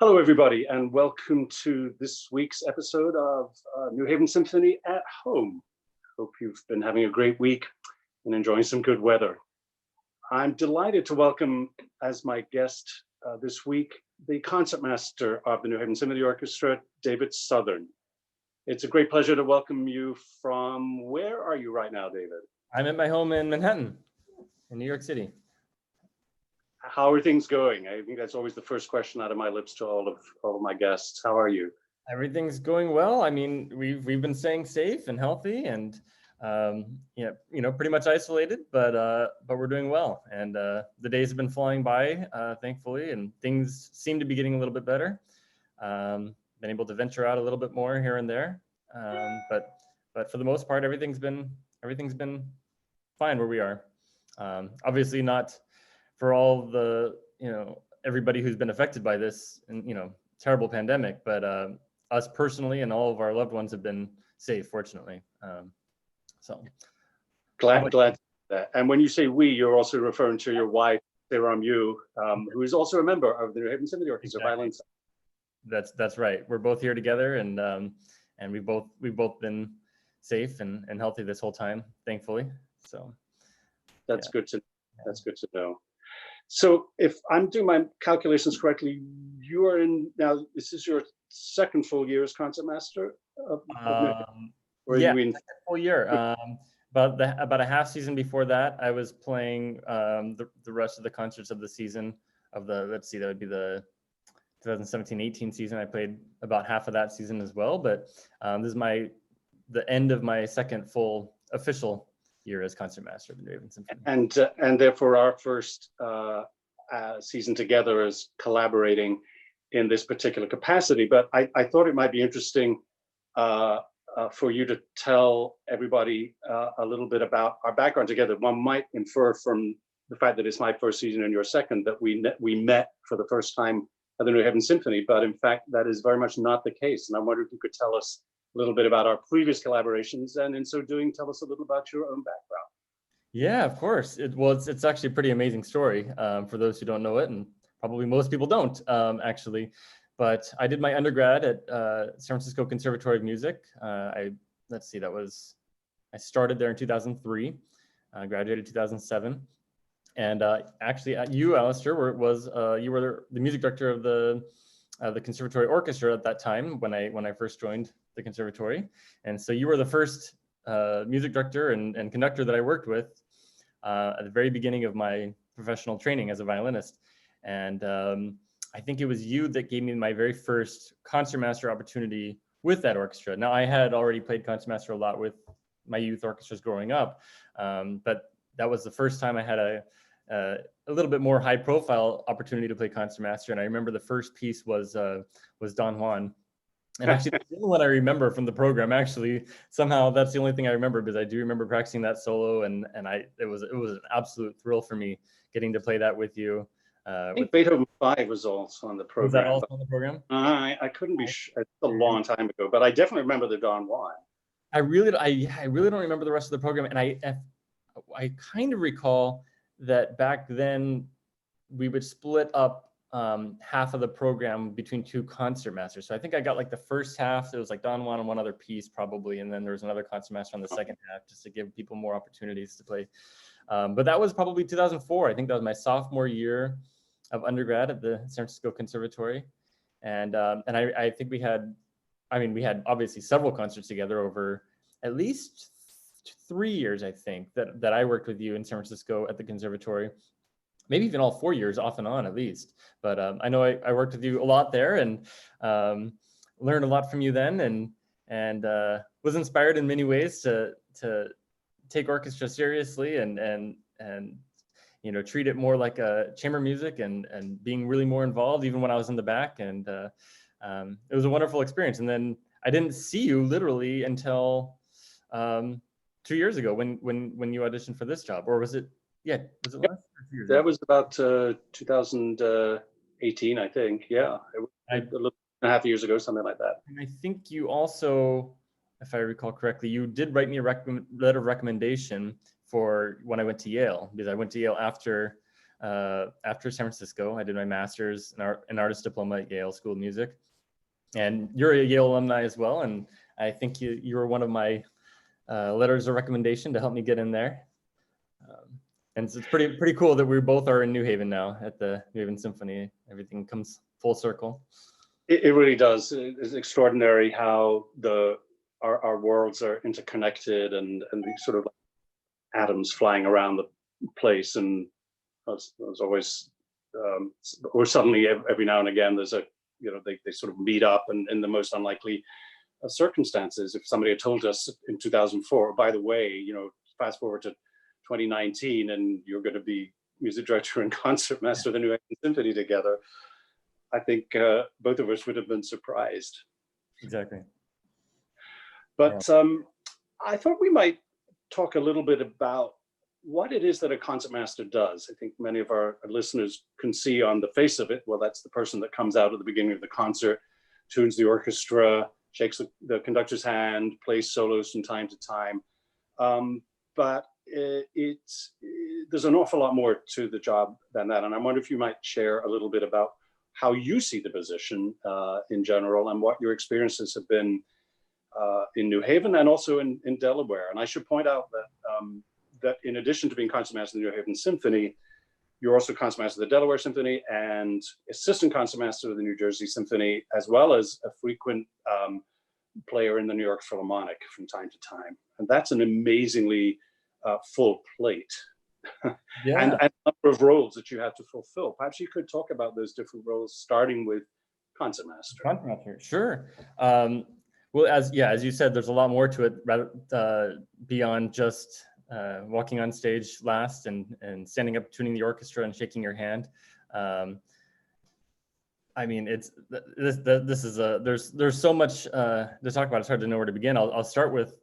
Hello, everybody, and welcome to this week's episode of New Haven Symphony at Home. Hope you've been having a great week and enjoying some good weather. I'm delighted to welcome as my guest this week the concertmaster of the New Haven Symphony Orchestra, David Southern. It's a great pleasure to welcome you from, where are you right now, David? I'm at my home in Manhattan, in New York City. How are things going? I think that's always the first question out of my lips to all of my guests. How are you? Everything's going well. I mean, we've been staying safe and healthy, and pretty much isolated, but we're doing well. And the days have been flying by, thankfully, and things seem to be getting a little bit better. Been able to venture out a little bit more here and there, but for the most part, everything's been fine where we are. Obviously not for all the, everybody who's been affected by this and, terrible pandemic, but us personally and all of our loved ones have been safe, fortunately. So glad that. And when you say we, you're also referring to your wife, Sarah Yu, who is also a member of the New Haven Symphony Orchestra. Exactly. That's right. We're both here together, and we've both been safe and healthy this whole time, thankfully. So that's good to know. So if I'm doing my calculations correctly, you are in now. This is your second full year as concertmaster. Second full year. About a half season before that, I was playing the rest of the concerts of the season of the. Let's see, that would be the 2017-18 season. I played about half of that season as well. But this is the end of my second full official year as concertmaster of the New Haven Symphony. And therefore our first season together as collaborating in this particular capacity. But I thought it might be interesting for you to tell everybody a little bit about our background together. One might infer from the fact that it's my first season and your second that we met for the first time at the New Haven Symphony, but in fact that is very much not the case. And I wonder if you could tell us a little bit about our previous collaborations, and in so doing, tell us a little about your own background. Yeah, of course. It's actually a pretty amazing story for those who don't know it, and probably most people don't actually. But I did my undergrad at San Francisco Conservatory of Music. I started there in 2003, graduated 2007, and actually you, Alasdair, you were the music director of the Conservatory Orchestra at that time when I first joined the conservatory, and so you were the first music director and conductor that I worked with at the very beginning of my professional training as a violinist. And I think it was you that gave me my very first concertmaster opportunity with that orchestra. Now, I had already played concertmaster a lot with my youth orchestras growing up, but that was the first time I had a little bit more high profile opportunity to play concertmaster. And I remember the first piece was Don Juan. And actually, that's the only one I remember from the program. Actually, somehow that's the only thing I remember, because I do remember practicing that solo, and it was an absolute thrill for me getting to play that with you. I think Beethoven 5 was also on the program. Was that also on the program? I couldn't be sure. It's a long time ago, but I definitely remember the Don Juan. I really don't remember the rest of the program, and I kind of recall that back then we would split up half of the program between two concertmasters. So I think I got like the first half. It was like Don Juan and one other piece probably, and then there was another concertmaster on the second half, just to give people more opportunities to play. But that was probably 2004. I think that was my sophomore year of undergrad at the San Francisco Conservatory, and I think we had obviously several concerts together over at least 3 years. I think that I worked with you in San Francisco at the conservatory. Maybe even all 4 years off and on at least. But I know I worked with you a lot there, and learned a lot from you then, and was inspired in many ways to take orchestra seriously and treat it more like a chamber music and being really more involved even when I was in the back. And it was a wonderful experience. And then I didn't see you literally until 2 years ago when you auditioned for this job, or was it? Yeah, was it last 2 years? That was about 2018, I think. Yeah, a little and a half years ago, something like that. And I think you also, if I recall correctly, you did write me a letter of recommendation for when I went to Yale, because I went to Yale after after San Francisco. I did my master's in artist diploma at Yale School of Music. And you're a Yale alumni as well. And I think you were one of my letters of recommendation to help me get in there. And so it's pretty cool that we both are in New Haven now at the New Haven Symphony. Everything comes full circle. It really does. It's extraordinary how our worlds are interconnected and these sort of atoms flying around the place. And there's always, or suddenly every now and again, there's they sort of meet up, and in the most unlikely circumstances. If somebody had told us in 2004, by the way, fast forward to 2019, and you're going to be music director and concertmaster of the New Haven Symphony together, I think both of us would have been surprised. Exactly. But I thought we might talk a little bit about what it is that a concertmaster does. I think many of our listeners can see on the face of it, well, that's the person that comes out at the beginning of the concert, tunes the orchestra, shakes the conductor's hand, plays solos from time to time. But there's an awful lot more to the job than that. And I wonder if you might share a little bit about how you see the position in general, and what your experiences have been in New Haven and also in Delaware. And I should point out that in addition to being concertmaster of the New Haven Symphony, you're also concertmaster of the Delaware Symphony and assistant concertmaster of the New Jersey Symphony, as well as a frequent player in the New York Philharmonic from time to time. And that's an amazingly full plate. Yeah. and a number of roles that you have to fulfill. Perhaps you could talk about those different roles, starting with concertmaster. Concertmaster, sure. Well, as you said, there's a lot more to it beyond just walking on stage last and standing up, tuning the orchestra and shaking your hand. I mean, there's so much to talk about. It's hard to know where to begin. I'll start with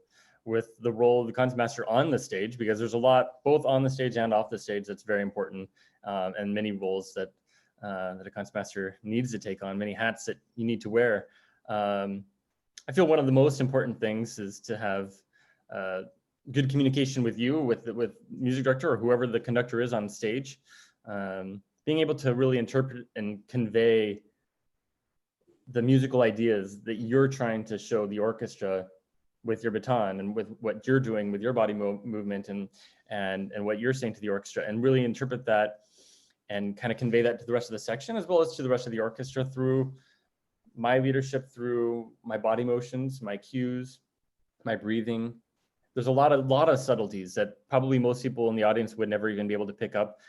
the role of the concertmaster on the stage, because there's a lot both on the stage and off the stage that's very important, and many roles that a concertmaster needs to take on, many hats that you need to wear. I feel one of the most important things is to have good communication with you, with music director or whoever the conductor is on stage, being able to really interpret and convey the musical ideas that you're trying to show the orchestra with your baton, and with what you're doing with your body movement and what you're saying to the orchestra, and really interpret that and kind of convey that to the rest of the section, as well as to the rest of the orchestra through my leadership, through my body motions, my cues, my breathing. There's a lot of subtleties that probably most people in the audience would never even be able to pick up,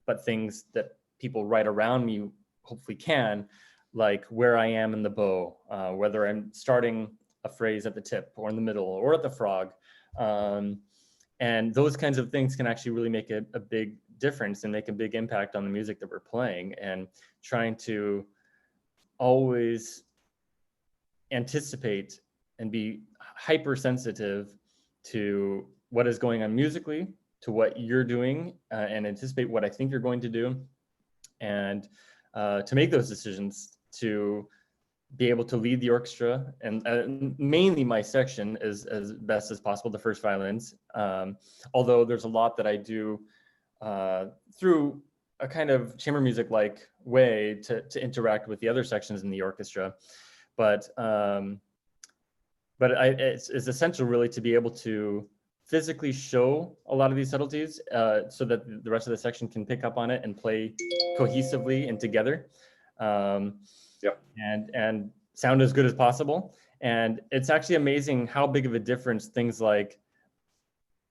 but things that people right around me hopefully can, like where I am in the bow, whether I'm starting a phrase at the tip or in the middle or at the frog. And those kinds of things can actually really make a big difference and make a big impact on the music that we're playing, and trying to always anticipate and be hypersensitive to what is going on musically, to what you're doing, and anticipate what I think you're going to do, and to make those decisions, to be able to lead the orchestra, and mainly my section as best as possible, the first violins. Although there's a lot that I do through a kind of chamber music-like way to interact with the other sections in the orchestra. But it's essential really to be able to physically show a lot of these subtleties, so that the rest of the section can pick up on it and play cohesively and together. Yep. And sound as good as possible. And it's actually amazing how big of a difference things like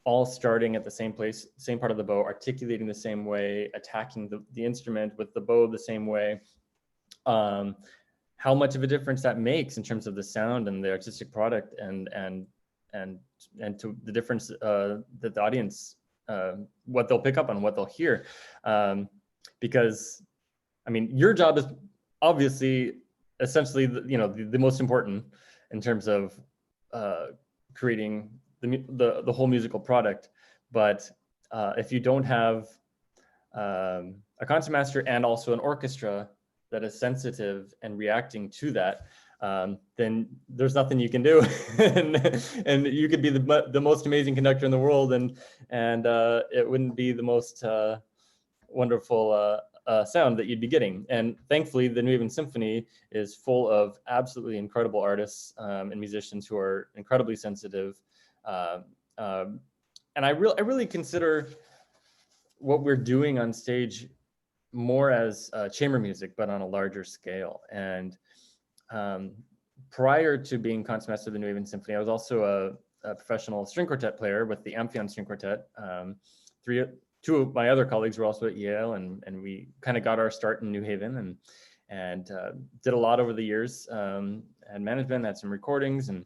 all starting at the same place, same part of the bow, articulating the same way, attacking the instrument with the bow the same way, how much of a difference that makes in terms of the sound and the artistic product, and to the difference that the audience, what they'll pick up on, what they'll hear. Because, I mean, your job is obviously essentially the most important in terms of creating the whole musical product. But if you don't have a concertmaster and also an orchestra that is sensitive and reacting to that, then there's nothing you can do. and you could be the most amazing conductor in the world, and it wouldn't be the most wonderful sound that you'd be getting. And thankfully, the New Haven Symphony is full of absolutely incredible artists and musicians who are incredibly sensitive. And I really consider what we're doing on stage more as chamber music, but on a larger scale. And prior to being concertmaster of the New Haven Symphony, I was also a professional string quartet player with the Amphion String Quartet. Two of my other colleagues were also at Yale, and we kind of got our start in New Haven, and did a lot over the years. Had management, had some recordings, and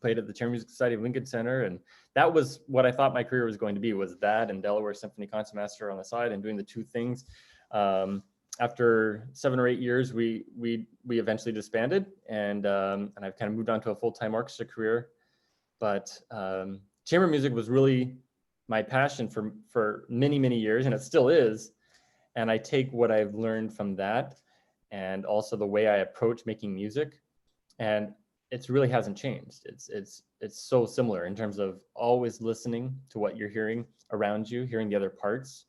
played at the Chamber Music Society of Lincoln Center. And that was what I thought my career was going to be, was that and Delaware Symphony concertmaster on the side and doing the two things. After 7 or 8 years, we eventually disbanded, and I've kind of moved on to a full-time orchestra career. But chamber music was really my passion for many, many years, and it still is. And I take what I've learned from that and also the way I approach making music, and it really hasn't changed. It's so similar in terms of always listening to what you're hearing around you, hearing the other parts.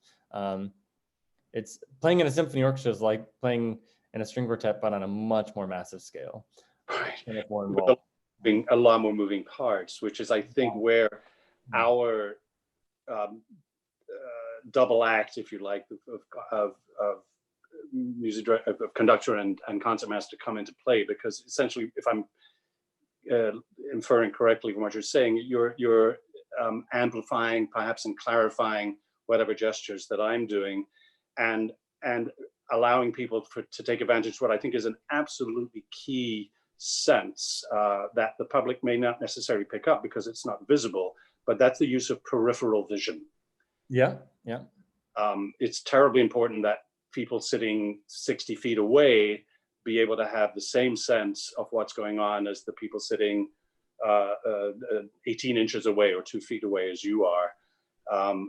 It's playing in a symphony orchestra is like playing in a string quartet, but on a much more massive scale. Right. And it's more involved. Being a lot more moving parts, which is, I think, where our double act, if you like, of music director, of conductor and concertmaster come into play. Because essentially, if I'm inferring correctly from what you're saying, you're amplifying, perhaps, and clarifying whatever gestures that I'm doing, and allowing people to take advantage of what I think is an absolutely key sense that the public may not necessarily pick up because it's not visible, but that's the use of peripheral vision. Yeah. It's terribly important that people sitting 60 feet away be able to have the same sense of what's going on as the people sitting 18 inches away or 2 feet away as you are.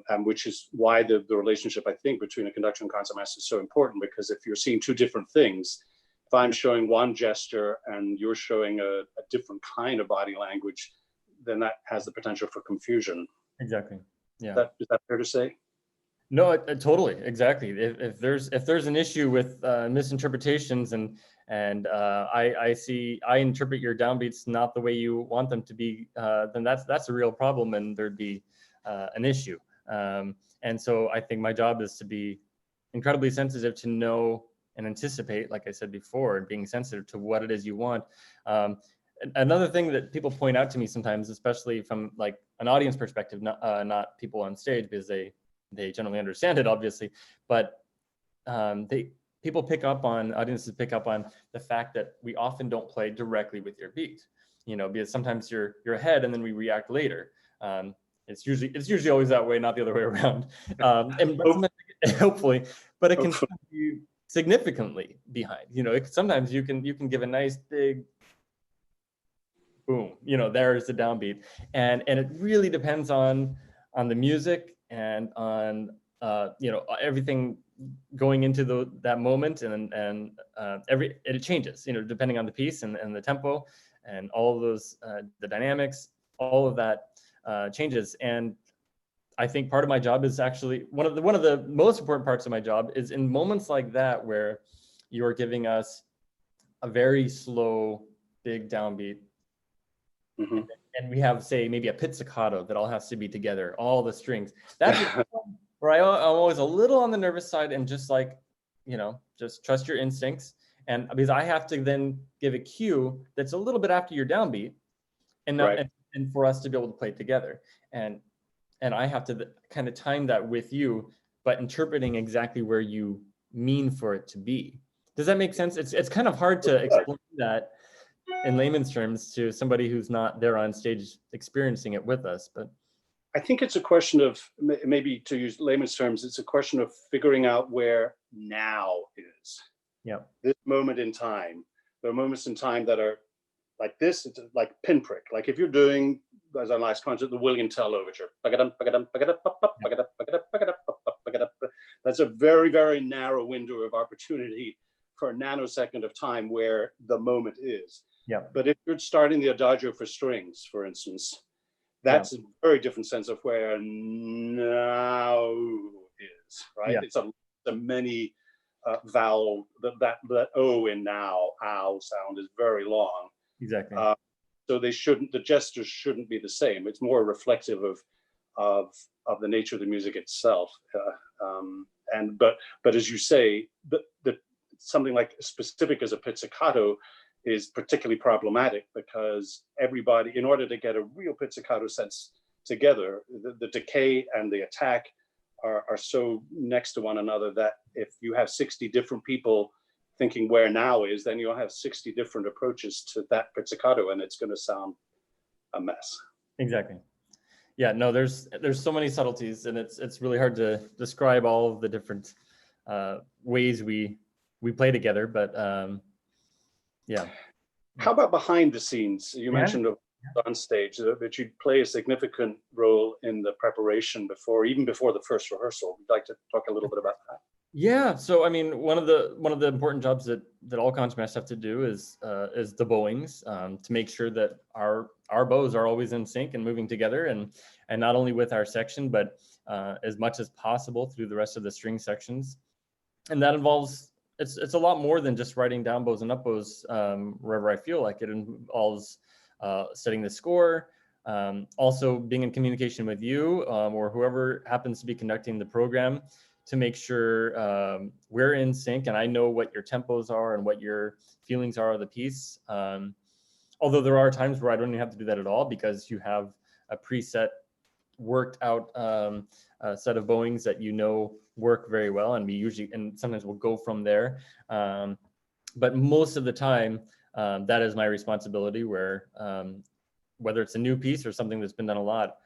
And which is why the relationship, I think, between a conductor and concertmaster is so important, because if you're seeing two different things, if I'm showing one gesture and you're showing a different kind of body language, then that has the potential for confusion. Exactly. Yeah. Is that fair to say? No, totally, exactly. If there's an issue with misinterpretations and I interpret your downbeats not the way you want them to be, then that's a real problem, and there'd be an issue. And so I think my job is to be incredibly sensitive to know and anticipate, like I said before, and being sensitive to what it is you want. Another thing that people point out to me sometimes, especially from like an audience perspective, not people on stage, because they generally understand it, obviously, but audiences pick up on the fact that we often don't play directly with your beat, because sometimes you're ahead and then we react later. It's usually always that way, not the other way around. Hopefully, but it can be significantly behind. Sometimes you can give a nice big boom. There's the downbeat, and it really depends on the music and on everything going into that moment, and it changes. Depending on the piece and the tempo and all of those the dynamics, all of that changes. And I think part of my job is actually one of the most important parts of my job is in moments like that where you're giving us a very slow, big downbeat, mm-hmm. and we have, say, maybe a pizzicato that all has to be together, all the strings. That's where I'm always a little on the nervous side, and just just trust your instincts. And because I have to then give a cue that's a little bit after your downbeat, and for us to be able to play it together. And I have to kind of time that with you, but interpreting exactly where you mean for it to be. Does that make sense? It's kind of hard to explain that in layman's terms to somebody who's not there on stage experiencing it with us. But I think it's a question of, maybe to use layman's terms, it's a question of figuring out where now is. Yeah. This moment in time. There are moments in time that are like this, it's like pinprick. Like if you're doing, as our last concert, the William Tell Overture. That's a very, very narrow window of opportunity for a nanosecond of time where the moment is. Yeah. But if you're starting the Adagio for strings, for instance, that's a very different sense of where now is, right? Yeah. It's a a many vowel, that O in now, ow sound is very long. Exactly. So the gestures shouldn't be the same. It's more reflective of the nature of the music itself. But as you say, something like specific as a pizzicato is particularly problematic, because everybody, in order to get a real pizzicato sense together, the decay and the attack are so next to one another that if you have 60 different people thinking where now is, then you'll have 60 different approaches to that pizzicato, and it's going to sound a mess. Exactly. Yeah, no, there's so many subtleties, and it's really hard to describe all of the different ways we play together. But yeah. How about behind the scenes? You mentioned on stage that you play a significant role in the preparation even before the first rehearsal. Would you like to talk a little bit about that? Yeah. So I mean, one of the important jobs that all concertmasters have to do is the bowings, to make sure that our bows are always in sync and moving together, and not only with our section, but as much as possible through the rest of the string sections. And that involves, it's a lot more than just writing down bows and up bows wherever I feel like it. Involves setting the score, also being in communication with you or whoever happens to be conducting the program, to make sure we're in sync and I know what your tempos are and what your feelings are of the piece. Although there are times where I don't even have to do that at all, because you have a preset, worked out set of bowings that work very well, and sometimes we'll go from there. But most of the time, that is my responsibility, where whether it's a new piece or something that's been done a lot,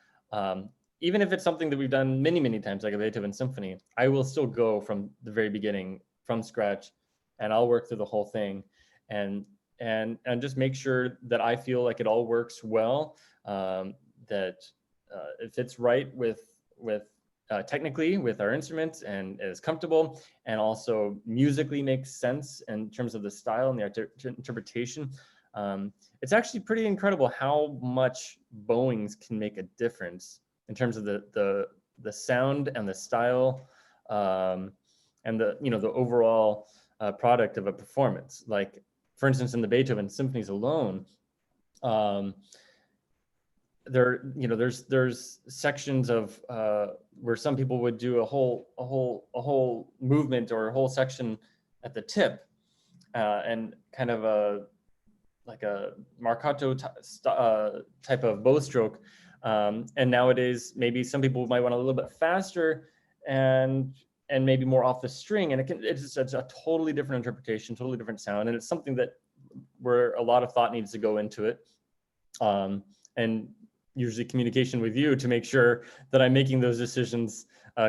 even if it's something that we've done many, many times, like a Beethoven symphony, I will still go from the very beginning, from scratch, and I'll work through the whole thing, and just make sure that I feel like it all works well, that it fits right with technically with our instruments, and is comfortable, and also musically makes sense in terms of the style and the interpretation. It's actually pretty incredible how much bowings can make a difference in terms of the sound and the style, and the overall product of a performance. Like, for instance, in the Beethoven symphonies alone, there's sections of where some people would do a whole movement or a whole section at the tip, and kind of like a marcato type of bow stroke. And nowadays, maybe some people might want a little bit faster and maybe more off the string. And it's a totally different interpretation, totally different sound. And it's something where a lot of thought needs to go into it. And usually communication with you to make sure that I'm making those decisions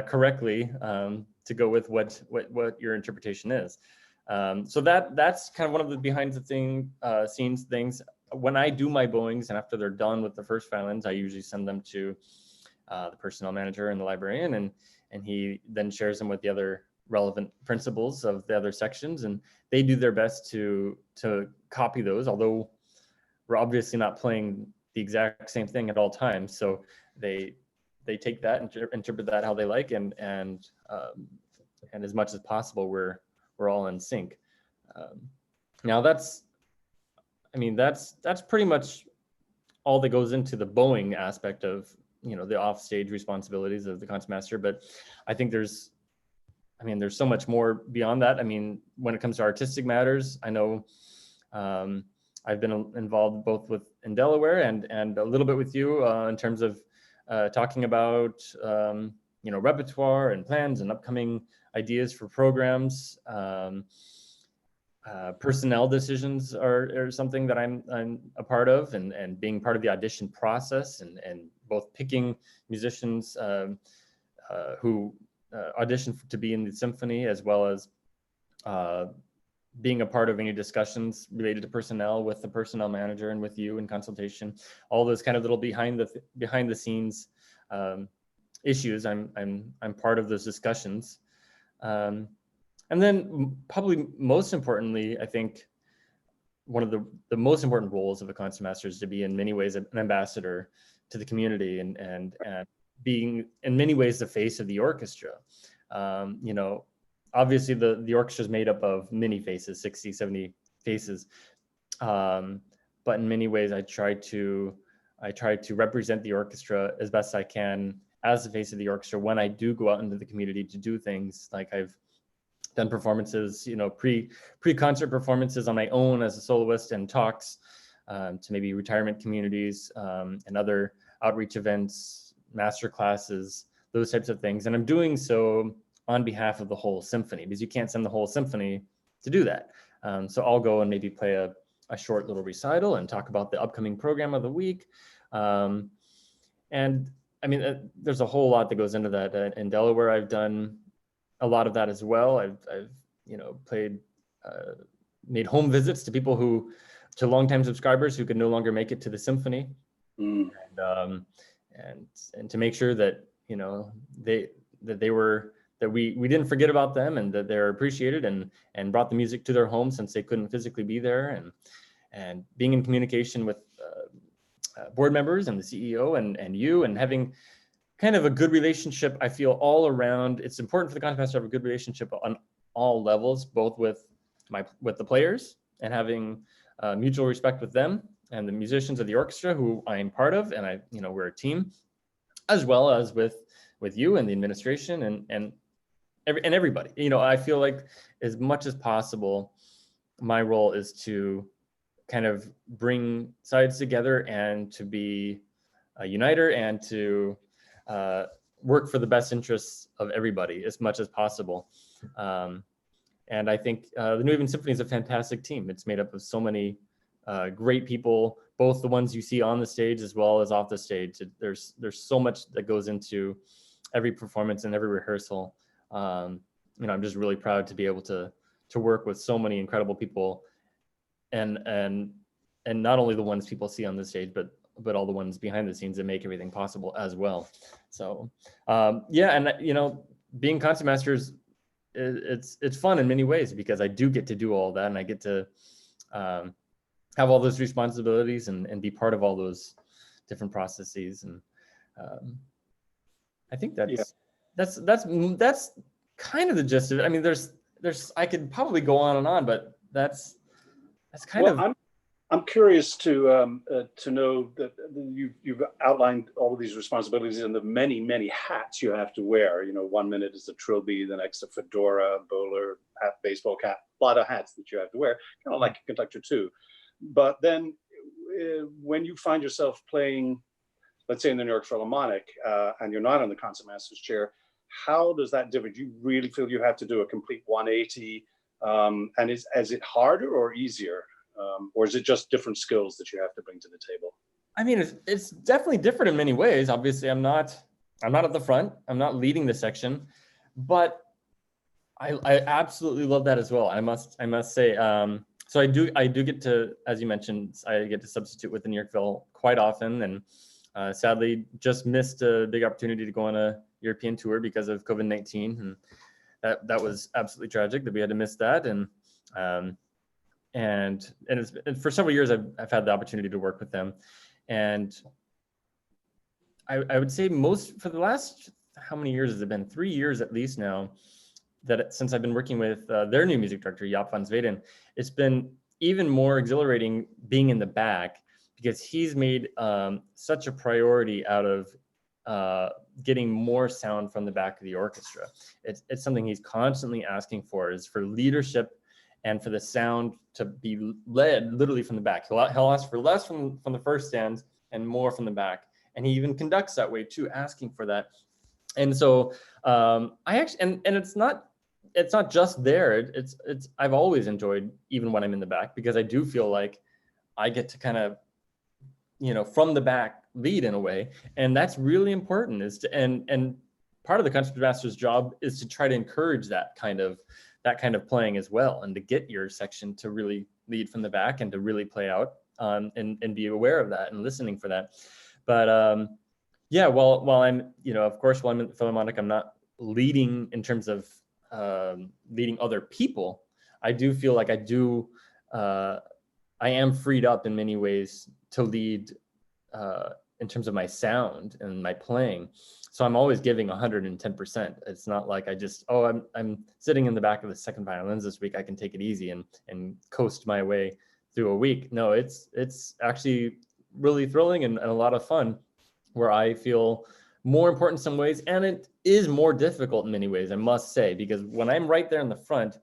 correctly, to go with what your interpretation is. So that's kind of one of the behind the scenes things. When I do my bowings, and after they're done with the first violins, I usually send them to the personnel manager and the librarian, and he then shares them with the other relevant principals of the other sections, and they do their best to copy those, although we're obviously not playing the exact same thing at all times. So they take that and interpret that how they like, and as much as possible, we're all in sync. Now that's pretty much all that goes into the bowing aspect of the offstage responsibilities of the concertmaster. But I think there's so much more beyond that. I mean, when it comes to artistic matters, I know I've been involved both in Delaware and a little bit with you in terms of talking about repertoire and plans and upcoming ideas for programs. Personnel decisions are something that I'm a part of, and being part of the audition process, and both picking musicians who audition to be in the symphony, as well as being a part of any discussions related to personnel with the personnel manager and with you in consultation. All those kind of little behind the scenes issues, I'm part of those discussions. And then probably most importantly, I think one of the most important roles of a concertmaster is to be in many ways an ambassador to the community, and being in many ways the face of the orchestra. obviously the orchestra is made up of many faces, 60, 70 faces. But in many ways, I try to represent the orchestra as best I can as the face of the orchestra when I do go out into the community to do things. Like I've done performances, pre-concert performances on my own as a soloist, and talks to maybe retirement communities and other outreach events, master classes, those types of things. And I'm doing so on behalf of the whole symphony, because you can't send the whole symphony to do that. So I'll go and maybe play a short little recital and talk about the upcoming program of the week. And I mean, there's a whole lot that goes into that. In Delaware, I've done a lot of that as well. I've played, made home visits to people to longtime subscribers who could no longer make it to the symphony, and to make sure that we didn't forget about them, and that they're appreciated, and brought the music to their home since they couldn't physically be there, and being in communication with board members and the CEO and you, and having kind of a good relationship. I feel all around. It's important for the concertmaster to have a good relationship on all levels, both with the players, and having mutual respect with them, and the musicians of the orchestra who I'm part of, and we're a team, as well as with you and the administration and everybody. I feel like as much as possible, my role is to kind of bring sides together and to be a uniter, and to work for the best interests of everybody as much as possible. And I think the New Haven Symphony is a fantastic team. It's made up of so many great people, both the ones you see on the stage as well as off the stage. There's so much that goes into every performance and every rehearsal. I'm just really proud to be able to work with so many incredible people, and not only the ones people see on the stage, but all the ones behind the scenes that make everything possible as well. So being concertmasters, it's fun in many ways, because I do get to do all that, and I get to have all those responsibilities and be part of all those different processes. And I think that's kind of the gist of it. I mean, there's I could probably go on and on, but that's kind of. I'm curious to know that you've outlined all of these responsibilities and the many hats you have to wear. 1 minute is a trilby, the next a fedora, bowler hat, baseball cap, a lot of hats that you have to wear, kind of like a conductor too. But then when you find yourself playing, let's say in the New York Philharmonic, and you're not in the concertmaster's chair, how does that differ? Do you really feel you have to do a complete 180? And is it harder or easier? Or is it just different skills that you have to bring to the table? I mean, it's definitely different in many ways. Obviously, I'm not at the front. I'm not leading the section, but I absolutely love that as well. I must say. So I do get to, as you mentioned, I get to substitute with the New York Phil quite often, and sadly just missed a big opportunity to go on a European tour because of COVID-19, and that was absolutely tragic that we had to miss that. And for several years I've had the opportunity to work with them, and I would say for the last, how many years has it been? 3 years at least now, that since I've been working with their new music director, Jaap van Zweden, it's been even more exhilarating being in the back, because he's made such a priority out of getting more sound from the back of the orchestra. It's something he's constantly asking for, is for leadership and for the sound to be led literally from the back. He'll ask for less from the first stands and more from the back. And he even conducts that way too, asking for that. And so I actually, and it's not just there. I've always enjoyed, even when I'm in the back, because I do feel like I get to kind of, from the back lead in a way. And that's really important, and part of the concertmaster's job is to try to encourage that kind of playing as well, and to get your section to really lead from the back and to really play out, and be aware of that and listening for that. But while I'm, of course, while I'm in the Philharmonic, I'm not leading in terms of leading other people. I do feel like I am freed up in many ways to lead in terms of my sound and my playing. So I'm always giving 110%. It's not like I just, oh, I'm sitting in the back of the second violins this week, I can take it easy and coast my way through a week. No, it's actually really thrilling and a lot of fun, where I feel more important in some ways, and it is more difficult in many ways, I must say, because when I'm right there in the front,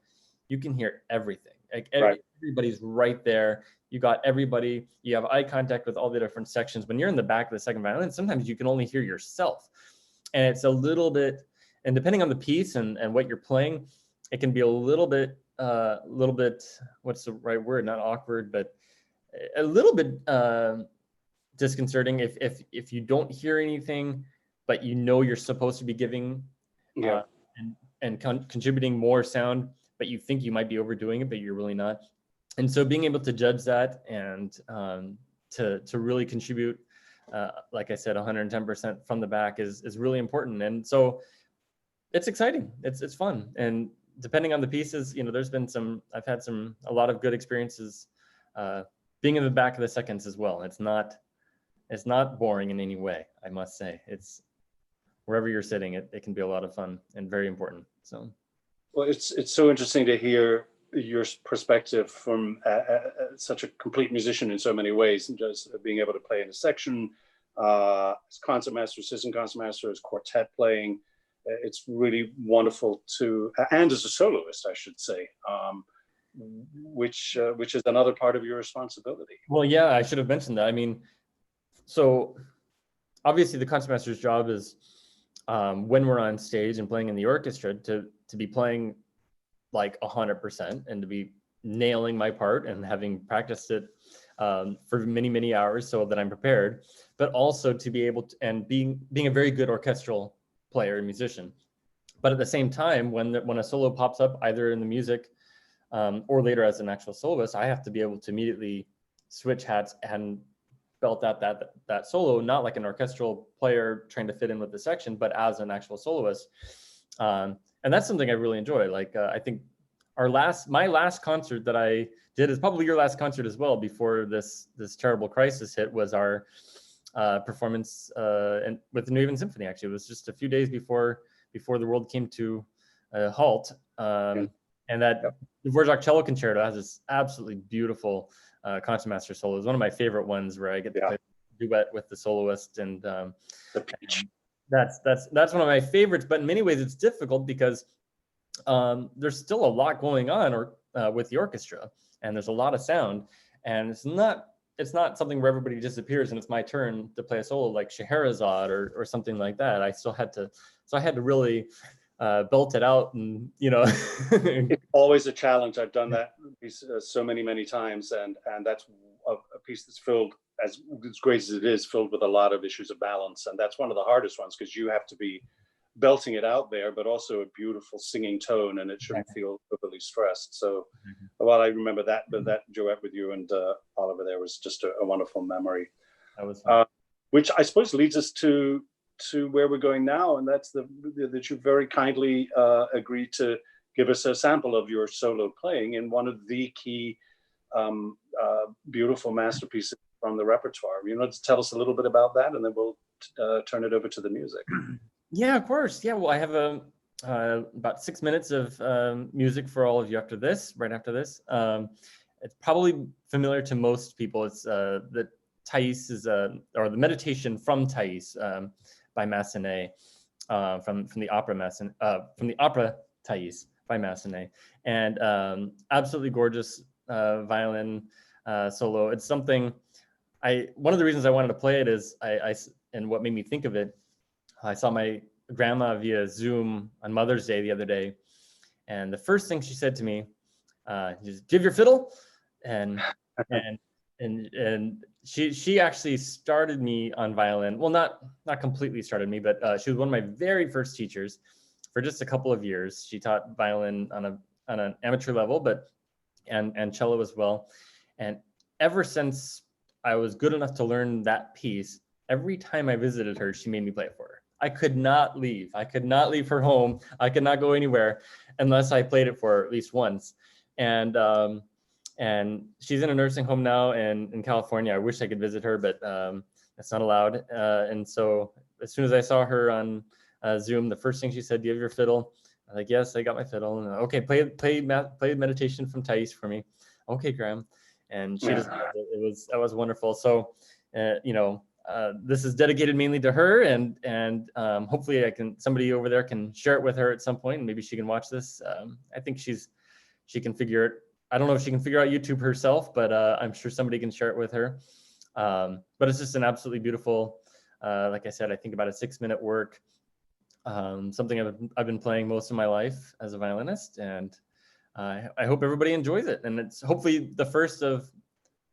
you can hear everything. Like everybody's right there. You got everybody, you have eye contact with all the different sections. When you're in the back of the second violin, sometimes you can only hear yourself. And it's a little bit, and depending on the piece and what you're playing, it can be a little bit, what's the right word? Not awkward, but a little bit disconcerting if you don't hear anything, but you know you're supposed to be giving and contributing more sound, but you think you might be overdoing it, but you're really not. And so being able to judge that and to really contribute, like I said, 110% from the back is really important. And so it's exciting. It's fun. And depending on the pieces, there's been I've had a lot of good experiences being in the back of the seconds as well. It's not boring in any way, I must say. It's wherever you're sitting, it can be a lot of fun and very important. So, well, it's so interesting to hear your perspective from such a complete musician in so many ways, and just being able to play in a section, as concertmaster, assistant concertmaster, as quartet playing. It's really wonderful and as a soloist, I should say, which is another part of your responsibility. Well, yeah, I should have mentioned that. I mean, so obviously the concertmaster's job is when we're on stage and playing in the orchestra to be playing like 100% and to be nailing my part and having practiced it for many, many hours so that I'm prepared, but also to be able to, and being a very good orchestral player and musician. But at the same time, when a solo pops up, either in the music or later as an actual soloist, I have to be able to immediately switch hats and belt out that solo, not like an orchestral player trying to fit in with the section, but as an actual soloist. And that's something I really enjoy. Like I think my last concert that I did is probably your last concert as well before this terrible crisis hit, was our performance with the New Haven Symphony. Actually, it was just a few days before the world came to a halt. And that Dvorak cello concerto has this absolutely beautiful concertmaster solo. It's one of my favorite ones where I get to play duet with the soloist, and the peach. That's one of my favorites. But in many ways, it's difficult because there's still a lot going on with the orchestra, and there's a lot of sound, and it's not something where everybody disappears and it's my turn to play a solo like Scheherazade or something like that. I had to really belt it out, and it's always a challenge. I've done that piece so many times, and that's a piece that's filled, as great as it is, filled with a lot of issues of balance, and that's one of the hardest ones, because you have to be belting it out there, but also a beautiful singing tone, and it shouldn't feel overly stressed. So, well, I remember that duet with you and Oliver there was just a wonderful memory. That was fun. Which I suppose leads us to where we're going now, and that's that you very kindly agreed to give us a sample of your solo playing in one of the key beautiful masterpieces from the repertoire. You know, tell us a little bit about that, and then we'll turn it over to the music. Yeah, of course. Yeah, well, I have about 6 minutes of music for all of you right after this. It's probably familiar to most people. It's the Thais or the Meditation from Thais by Massenet, from the opera Thais by Massenet, and absolutely gorgeous violin solo. It's something one of the reasons I wanted to play it is and what made me think of it. I saw my grandma via Zoom on Mother's Day the other day, and the first thing she said to me, "Do you have your fiddle?" And she actually started me on violin. Well, not completely started me, but she was one of my very first teachers for just a couple of years. She taught violin on an amateur level, and cello as well. And ever since I was good enough to learn that piece, every time I visited her, she made me play it for her. I could not leave. I could not leave her home. I could not go anywhere unless I played it for her at least once. And she's in a nursing home now in California. I wish I could visit her, but That's not allowed. And so as soon as I saw her on Zoom, the first thing she said, "Do you have your fiddle?" I'm like, "Yes, I got my fiddle." And okay, play meditation from Thais for me. Okay, Graham. And she just loved it. That was wonderful. So, this is dedicated mainly to her, and hopefully somebody over there can share it with her at some point, and maybe she can watch this. I think she can figure it. I don't know if she can figure out YouTube herself, but I'm sure somebody can share it with her. But it's just an absolutely beautiful, like I said, I think about a 6-minute work, something I've been playing most of my life as a violinist, and I hope everybody enjoys it. And it's hopefully the first of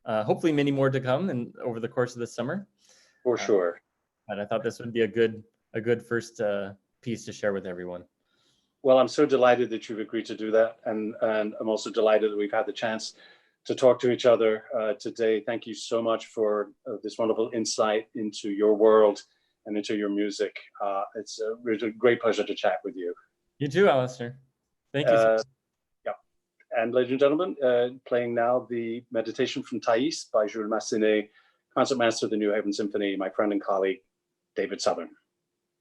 hopefully many more to come and over the course of this summer. For sure. But I thought this would be a good first piece to share with everyone. Well, I'm so delighted that you've agreed to do that. And I'm also delighted that we've had the chance to talk to each other today. Thank you so much for this wonderful insight into your world and into your music. It's a great pleasure to chat with you. You too, Alasdair. Thank you. Yeah. And ladies and gentlemen, playing now the Meditation from Thais by Jules Massenet, concertmaster of the New Haven Symphony, my friend and colleague, David Southern.